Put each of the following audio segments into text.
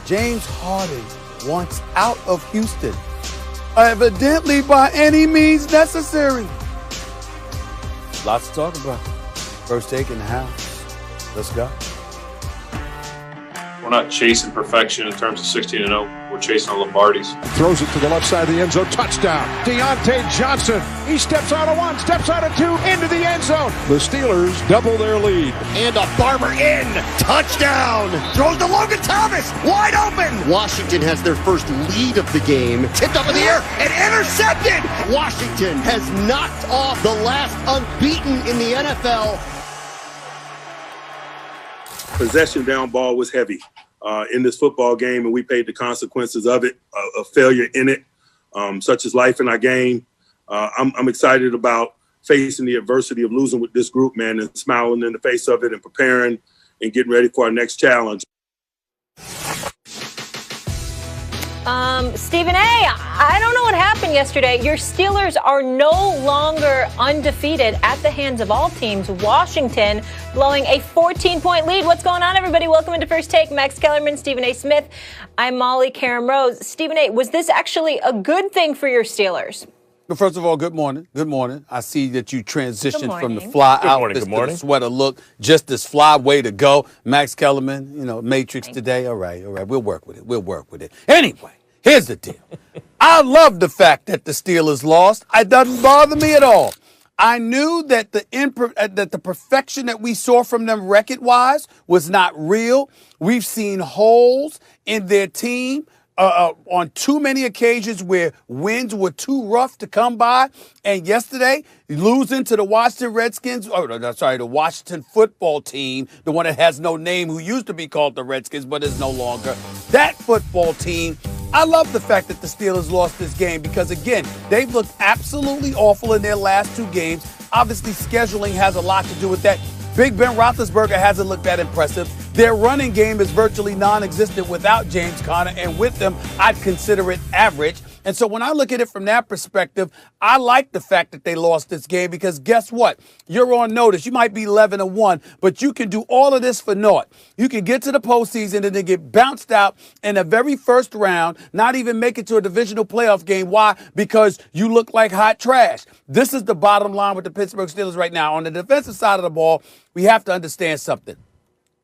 James Harden wants out of Houston, evidently by any means necessary. Lots to talk about. First take in the house. Let's go. We're not chasing perfection in terms of 16-0. We're chasing Lombardis. Throws it to the left side of the end zone. Touchdown. Deontay Johnson. He steps out of one, steps out of two, into the end zone. The Steelers double their lead. And a Barber in. Touchdown. Throws to Logan Thomas. Wide open. Washington has their first lead of the game. Tipped up in the air and intercepted. Washington has knocked off the last unbeaten in the NFL. Possession down ball was heavy in this football game, and we paid the consequences of it, a failure in it, such as life in our game. I'm excited about facing the adversity of losing with this group, man, and smiling in the face of it and preparing and getting ready for our next challenge. Stephen A., I don't know what happened yesterday. Your Steelers are no longer undefeated at the hands of all teams. Washington blowing a 14-point lead. What's going on, everybody? Welcome into First Take. Max Kellerman, Stephen A. Smith. I'm Molly Karam Rose. Stephen A., was this actually a good thing for your Steelers? Well, first of all, good morning. Good morning. I see that you transitioned from the fly outfits to the sweater look. Just this fly way to go. Max Kellerman, Matrix today. All right. We'll work with it. Anyway, here's the deal. I love the fact that the Steelers lost. It doesn't bother me at all. I knew that the perfection that we saw from them record-wise was not real. We've seen holes in their team on too many occasions where wins were too rough to come by. And yesterday, losing to the Washington Redskins, the Washington football team, the one that has no name, who used to be called the Redskins but is no longer. That football team, I love the fact that the Steelers lost this game because, again, they've looked absolutely awful in their last two games. Obviously, scheduling has a lot to do with that. Big Ben Roethlisberger hasn't looked that impressive. Their running game is virtually non-existent without James Conner, and with them, I'd consider it average. And so when I look at it from that perspective, I like the fact that they lost this game because guess what? You're on notice. You might be 11-1, but you can do all of this for naught. You can get to the postseason and then get bounced out in the very first round, not even make it to a divisional playoff game. Why? Because you look like hot trash. This is the bottom line with the Pittsburgh Steelers right now. On the defensive side of the ball, we have to understand something.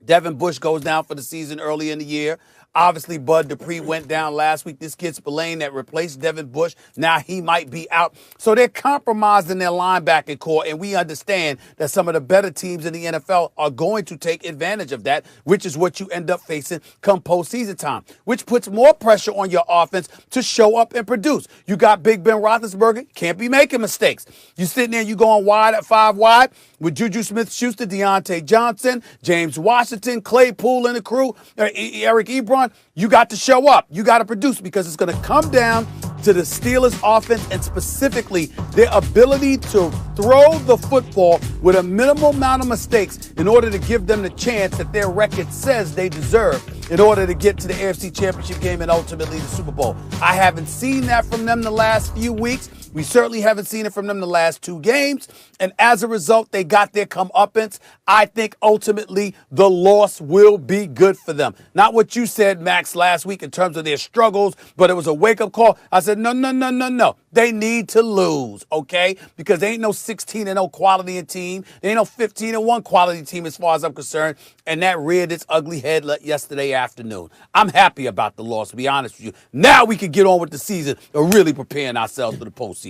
Devin Bush goes down for the season early in the year. Obviously, Bud Dupree went down last week. This kid Spillane that replaced Devin Bush, now he might be out. So they're compromising their linebacking core, and we understand that some of the better teams in the NFL are going to take advantage of that, which is what you end up facing come postseason time, which puts more pressure on your offense to show up and produce. You got Big Ben Roethlisberger, can't be making mistakes. You sitting there, you going wide at 5 wide with Juju Smith-Schuster, Deontay Johnson, James Washington, Claypool and the crew, Eric Ebron. You got to show up. You got to produce because it's going to come down to the Steelers' offense and specifically their ability to throw the football with a minimal amount of mistakes in order to give them the chance that their record says they deserve in order to get to the AFC Championship game and ultimately the Super Bowl. I haven't seen that from them the last few weeks. We certainly haven't seen it from them the last 2 games. And as a result, they got their comeuppance. I think ultimately the loss will be good for them. Not what you said, Max, last week in terms of their struggles, but it was a wake-up call. I said, no. They need to lose, okay? Because they ain't no 16-0 quality team. They ain't no 15-1 quality team as far as I'm concerned. And that reared its ugly head yesterday afternoon. I'm happy about the loss, to be honest with you. Now we can get on with the season and really preparing ourselves for the postseason.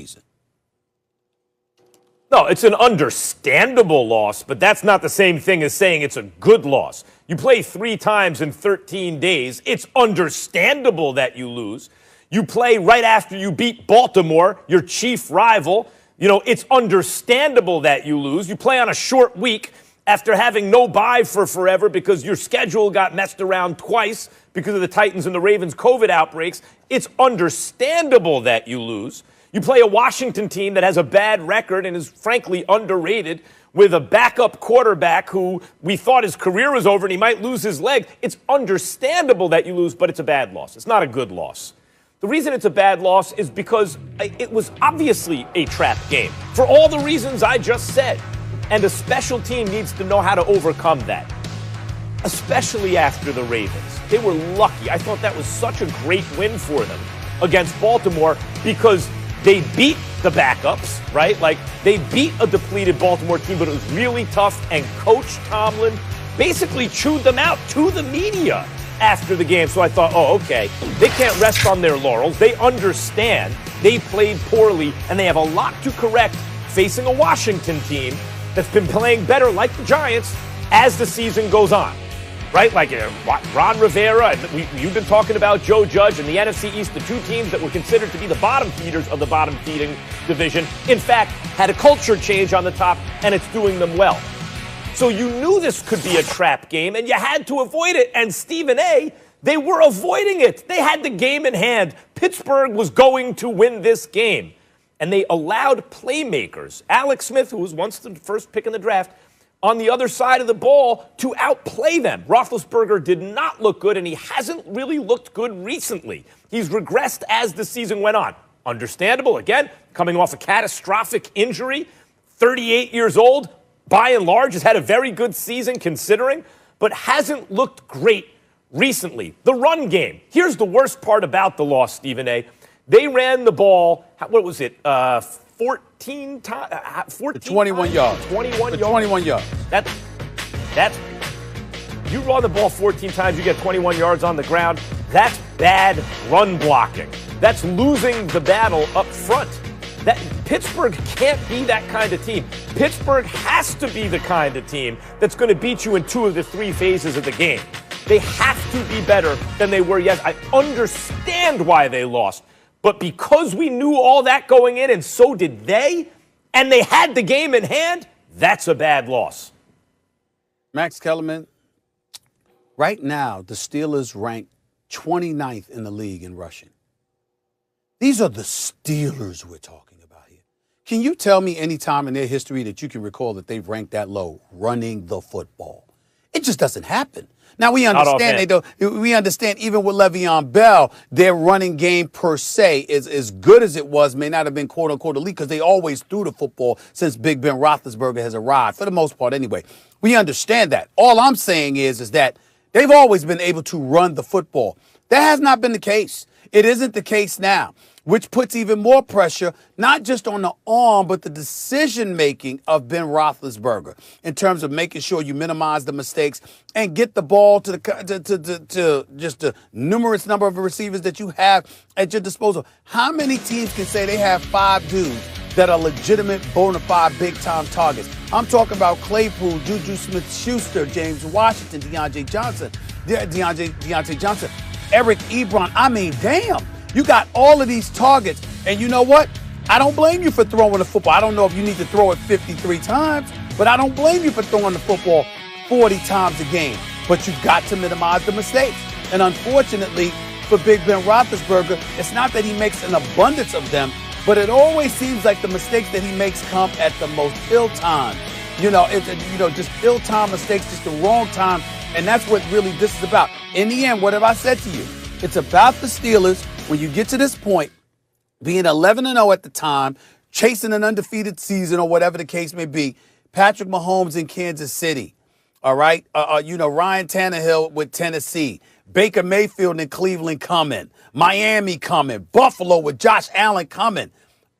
No, it's an understandable loss, but that's not the same thing as saying it's a good loss. You play 3 times in 13 days. It's understandable that you lose. You play right after you beat Baltimore, your chief rival. It's understandable that you lose. You play on a short week after having no bye for forever because your schedule got messed around twice because of the Titans and the Ravens COVID outbreaks. It's understandable that you lose. You play a Washington team that has a bad record and is frankly underrated with a backup quarterback who we thought his career was over and he might lose his leg. It's understandable that you lose, but it's a bad loss. It's not a good loss. The reason it's a bad loss is because it was obviously a trap game for all the reasons I just said. And a special team needs to know how to overcome that. especially after the Ravens. They were lucky. I thought that was such a great win for them against Baltimore because they beat the backups, right? Like, they beat a depleted Baltimore team, but it was really tough, and Coach Tomlin basically chewed them out to the media after the game. So I thought, oh, okay, they can't rest on their laurels. They understand they played poorly, and they have a lot to correct facing a Washington team that's been playing better, like the Giants, as the season goes on. Right? Like Ron Rivera, and you've been talking about Joe Judge and the NFC East, the two teams that were considered to be the bottom feeders of the bottom feeding division, in fact, had a culture change on the top, and it's doing them well. So you knew this could be a trap game, and you had to avoid it. And Stephen A., they were avoiding it. They had the game in hand. Pittsburgh was going to win this game. And they allowed playmakers, Alex Smith, who was once the first pick in the draft, on the other side of the ball to outplay them. Roethlisberger did not look good, and he hasn't really looked good recently. He's regressed as the season went on. Understandable, again, coming off a catastrophic injury, 38 years old, by and large has had a very good season considering, but hasn't looked great recently. The run game. Here's the worst part about the loss, Stephen A. They ran the ball, what was it, 14 times? 21 yards. 21 yards. 21 yards. That's you run the ball 14 times, you get 21 yards on the ground. That's bad run blocking. That's losing the battle up front. That Pittsburgh can't be that kind of team. Pittsburgh has to be the kind of team that's going to beat you in 2 of the 3 phases of the game. They have to be better than they were yesterday. I understand why they lost. But because we knew all that going in, and so did they, and they had the game in hand, that's a bad loss. Max Kellerman, right now, the Steelers rank 29th in the league in rushing. These are the Steelers we're talking about here. Can you tell me any time in their history that you can recall that they've ranked that low, running the football? It just doesn't happen. Now, we understand we understand even with Le'Veon Bell, their running game per se is as good as it was, may not have been quote-unquote elite because they always threw the football since Big Ben Roethlisberger has arrived, for the most part anyway. We understand that. All I'm saying is that they've always been able to run the football. That has not been the case. It isn't the case now, which puts even more pressure, not just on the arm, but the decision-making of Ben Roethlisberger in terms of making sure you minimize the mistakes and get the ball to just the numerous number of receivers that you have at your disposal. How many teams can say they have 5 dudes that are legitimate, bona fide, big-time targets? I'm talking about Claypool, Juju Smith-Schuster, James Washington, Deontay Johnson, Eric Ebron. I mean, damn. You got all of these targets, and you know what? I don't blame you for throwing the football. I don't know if you need to throw it 53 times, but I don't blame you for throwing the football 40 times a game. But you've got to minimize the mistakes. And unfortunately, for Big Ben Roethlisberger, it's not that he makes an abundance of them, but it always seems like the mistakes that he makes come at the most ill-timed. Just ill-timed mistakes, just the wrong time. And that's what really this is about. In the end, what have I said to you? It's about the Steelers. When you get to this point, being 11-0 at the time, chasing an undefeated season or whatever the case may be, Patrick Mahomes in Kansas City, all right? Ryan Tannehill with Tennessee, Baker Mayfield in Cleveland coming, Miami coming, Buffalo with Josh Allen coming.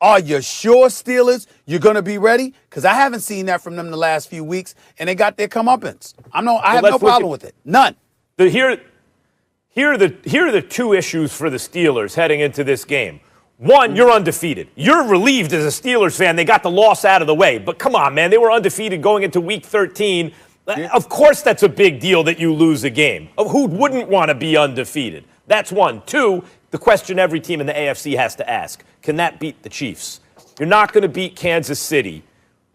Are you sure, Steelers, you're going to be ready? Because I haven't seen that from them the last few weeks, and they got their comeuppance. I have no problem with it. None. Here are the 2 issues for the Steelers heading into this game. One, you're undefeated. You're relieved as a Steelers fan they got the loss out of the way. But come on, man, they were undefeated going into Week 13. Yeah. Of course that's a big deal that you lose a game. Who wouldn't want to be undefeated? That's one. 2, the question every team in the AFC has to ask, can that beat the Chiefs? You're not going to beat Kansas City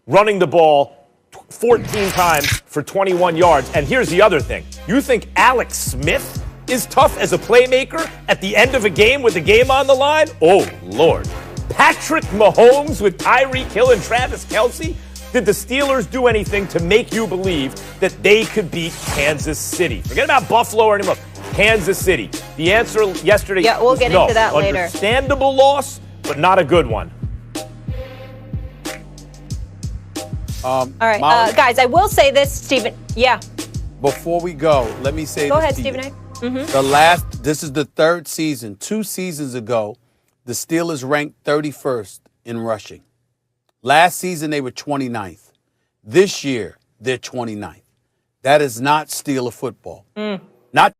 running the ball 14 times for 21 yards. And here's the other thing. You think Alex Smith is tough as a playmaker at the end of a game with the game on the line? Oh, Lord. Patrick Mahomes with Tyreek Hill and Travis Kelce? Did the Steelers do anything to make you believe that they could beat Kansas City? Forget about Buffalo or anyone else. Kansas City. The answer yesterday we'll get into that later. Understandable loss, but not a good one. All right, guys, I will say this, Stephen. Yeah. before we go, let me say Go this ahead, to Stephen you. A. This is the third season. 2 seasons ago, the Steelers ranked 31st in rushing. Last season, they were 29th. This year, they're 29th. That is not Steeler football. Not